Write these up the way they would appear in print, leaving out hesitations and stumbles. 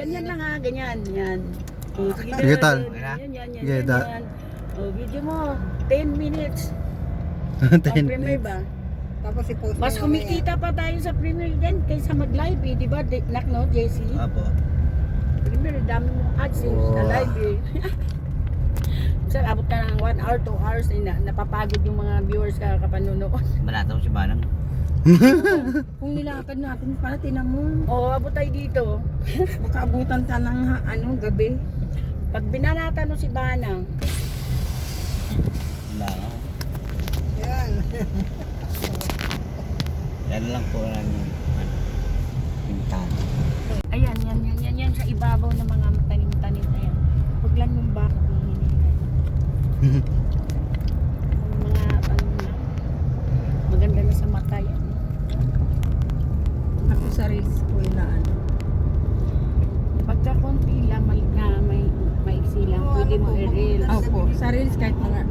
Ganyan lang ha, ganyan. Yan. Oh, Sige, tal. Yan. Sige, Oh, video mo. 10 minutes. 10 Premiere ba? Tapos i-post Mas mo mamaya. kumikita pa tayo sa premiere din kaysa mag-live eh, di ba? Nak no, JC? Apo. Premiere, dami mong ads eh, sa live eh. Sir, abot ka ng 1 hour, 2 hours, eh, napapagod yung mga viewers ka kapanunood. Malataw si Banang. Kung nilakad natin para tinan mo. Oo, abot tayo dito. Baka abutan ta ng gabi. Pag binanatan mo si Banang, Wala nga. Yan. Yan lang po lang yung pintahan. ayan, yan sa ibabaw ng mga tanim-tanim na yan. Huwag lang yung baka hihinilin. Mga ano na, maganda na sa mata yan. Ako sa reels ko inaan. Pagka konti lang, may maiksi lang, pwede mo i-reel. Opo, sa reels kahit mga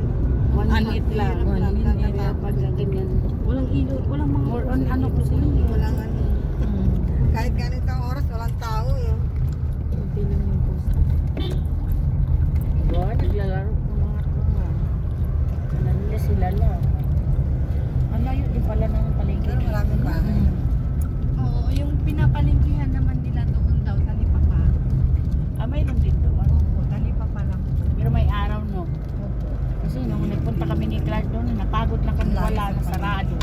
1 minute lang. 1 minute Kaya lang. pag ganyan. walang ilo, walang mga More on ano ko sila. walang ano. Kahit ganitong oras walang tao eh. Hindi lang yung post. Diba, naglalaro ng mga tao. Ano nila sila lang. Ang layo din pala ng palengke. Pero maraming bahay. Oo, yung pinapalingkihan naman nila doon daw, Talipapa. Ah, mayroon din doon. Opo, Talipapa lang. Pero may araw, no? Opo. Kasi nung nagpunta kami ni Clark doon, napagod lang kami wala na sarado.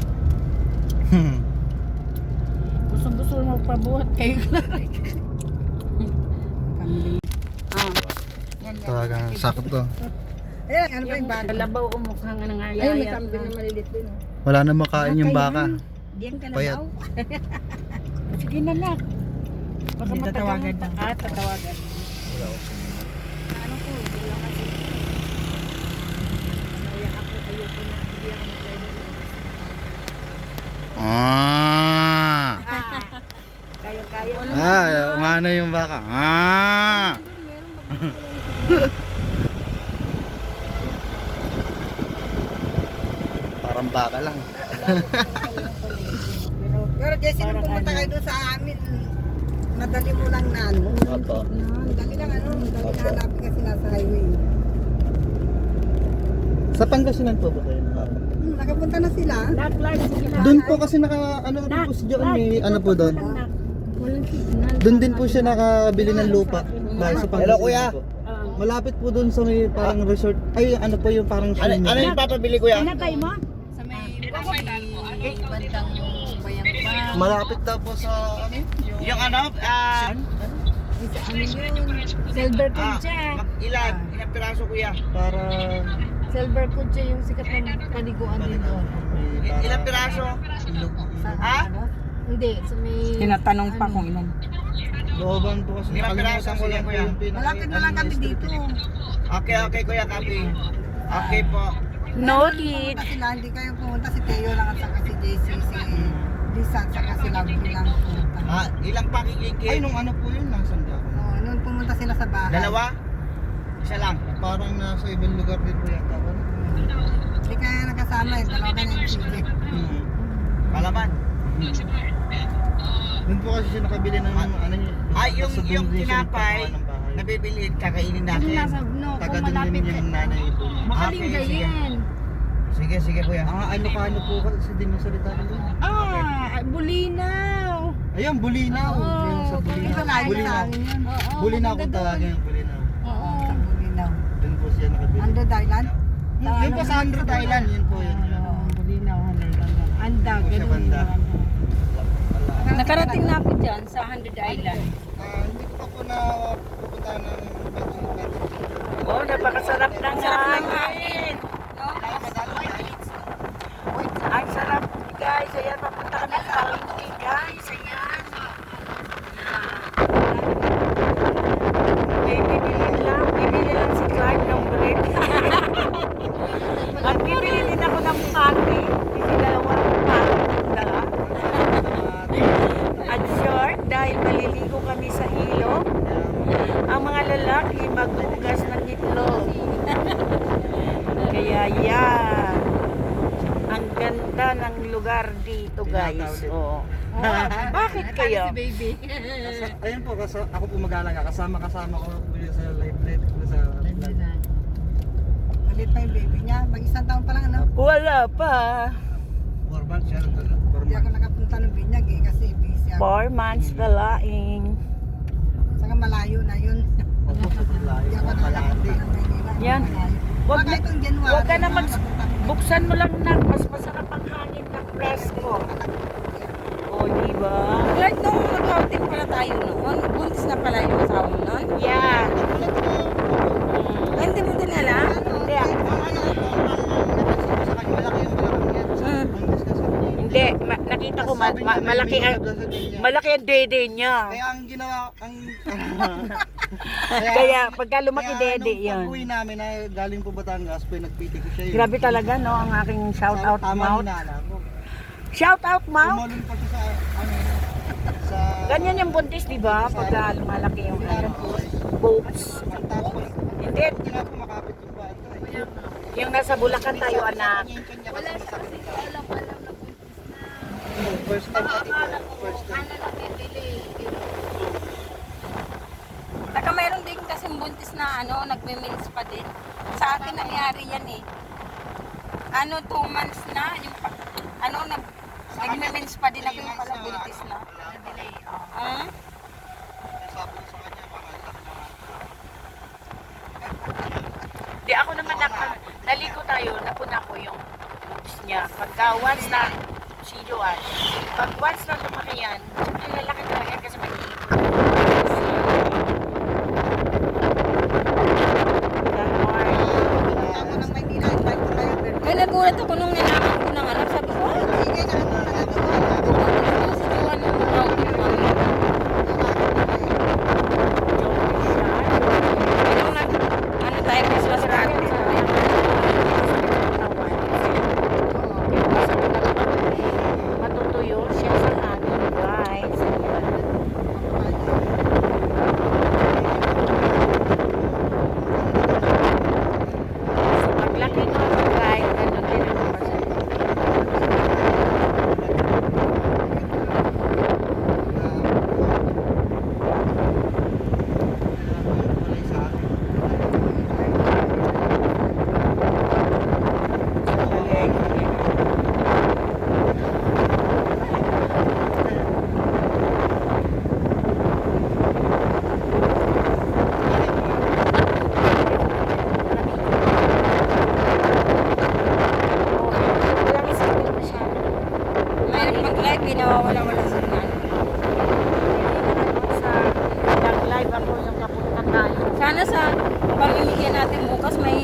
Gusto mo magpabuhat kayo, Clark. Ah, yan. Talagang sakto to. Ayan, ano ba yung bata? Kalabaw o mukhang nangayaya. Ayun, may kambing na malilit din. Oh. Wala na makain yung baka. Diyan ka na Payat. daw. Sige na nak. Baka Hindi, matagal tatawagan pa. lang. Ah, tatawagan. Ano po, wala kasi. Kaya ako ayoko na. Hindi ako mag-live. Kaya-kaya na. Umano yung baka. Parang baka lang. Pero Pero Jessie, nung Parang pumunta ano? kayo doon sa amin, madali mo lang na ano. Opo. Dali lang ano, dali Opo. na hanapin kasi nasa highway. Sa Pangasinan po ba kayo? Nakapunta na sila. Nak, Clark, sige na. Doon po kasi ano rin po si John, may ano po doon. Walang signal. Doon din po siya nakabili ng lupa. Dahil sa Pangasinan Hello, kuya. po. Ah. Malapit po doon sa may parang resort. Ay, ano po yung parang swimming. Ano yung papabili kuya? Pinatay mo? Sa may bandang yung bayang pa. Malapit daw po sa ano? Yung ano, Silver Kudya. ilan piraso kuya? Para Silver Kudya yung sikat ng paliguan din doon. Ilan piraso? Ha? Hindi, sa may... Tinatanong pa kung ilan. looban po kasi. Limang piraso, Nakalimutan ko lang po kuya. yung pinaka. Malapit na lang kami dito. Okay kuya, copy. Okay po. Noted. Kasi sila, hindi kayo pumunta. Si Teo lang at saka si JC, si Lisa at saka si Lovely lang pumunta. Ilang Ay, pakikingkit? nung ano po yun, nasan ka? Oo, nung pumunta sila sa bahay. Dalawa? Isa lang. Parang nasa ibang lugar din po yata ako. Hindi kaya nakasama eh. Dalawa ka na yung sige. Palaman. Doon po kasi siya nakabili ng ano niya. Yung subdivision tinapay, pa ng bahay. nabibilhin, kakainin Kung natin. nasa, no, Taga kung doon malapit din ka. yung nanay po. Makalingga Okay, sige. yan. Sige kuya. Ano po kasi din yung salita ko doon. Bulinaw. Ayun, Bulinaw. Oo, Yung sa Bulinaw. Ito layo sa Bulinaw. amin yun. Oo, Bulinaw maganda kung doon. tawagin yung Bulinaw. Oo. Sa Bulinaw. Doon po siya nakabili. Under Island? Yun po sa Andrew Thailand, yun po yun. Bulinaw, Anda, Po siya banda. Nakarating na ako dyan sa 100 Island. Hindi ko pa po na pupunta ng Oh, napakasarap ng hangin. Ang sarap guys. Ayan, papunta kami sa palengke guys. Ayan. Bibili lang si Clark ng bread. At bibili din ako ng pati. Kasi dalawang pati. Dala. At short, dahil maliligo kami sa ilog, ang mga lalaki maghugas ng itlog. Kaya yan. Ang ganda ng lugar dito guys. Oo. Bakit kaya? Si baby. Ayun po, ako po mag-alaga. Kasama ko po yun sa live plate. Sa Malit pa yung baby niya. Mag-isang taon pa lang, ano? Wala pa. 4 months siya. 4 Hindi ako months. nakapunta ng binyag eh, kasi busy ako. 4 months ka laing. Saka malayo na yun. Opo, super layo. Hindi ako nakapunta ng Maynila. Yan. Malayo. Wag Baka itong January. Huwag ka na nakapunta kami. buksan mo lang na, mas masarap ang hangin ng presko. O, di ba? Like nung nag-outing pala tayo noon, buntis na pala yung asawa mo noon. Yeah. Ay, hindi mo din alam? Hindi. Sa kanya, malaki yung balakang yan. Mm. Ang discuss ko. Hindi. Nakita ko, Sabi niya, may malaki ang, doon sa kanya. malaki ang dede niya. Kaya ang ginawa, Kaya pagka lumaki dede yun. yun. Pag-uwi namin na galing po Batangas, po nagpiti ko siya yun. Grabe talaga, no? Ang aking shout out Tama mouth. hinala ko. Shout out mouth? Tumalon pa siya sa, sa... Ganyan yung buntis, di ba? Pagka lumalaki yung ano, boobs. Ang taas po. Hindi. Hindi na po makapit yung bata. Yung nasa Bulacan tayo, anak. Yung kanya Wala kasi siya kasi alam na buntis na. first time ati ko. First time. Ano lang yung delay. Saka mayroon din kasing buntis na ano, nagme-mins pa din. Sa akin nangyari yan eh. Ano, 2 months na, yung nagme-mins pa din ako yung pala buntis na. Delay. Ah? Sabi ko sa kanya, baka laki na. Di ako naman naligo tayo, napuna ko yung boobs niya. Pagka once na, si Joanne, pag once na lumaki yan, siyempre lalaki talaga yan kasi may Ako ng Maynila, invite ko tayo. Ay, nagulat ako nung nalaman ko ng anak. Sabi ko, ay, Sige, na ano na buntis na si Joan ng outing kami. Nung ano tayo, Christmas party. Matutuyo siya sa hangin, guys. So, paglaki mo, guys, ganun din ang masaya. Walang isipin masyado. Mayroon mag-live, pinawawala-wala sa mga. Sa nag-live ako yung kapunta tayo. Sana sa pamimigyan natin bukas may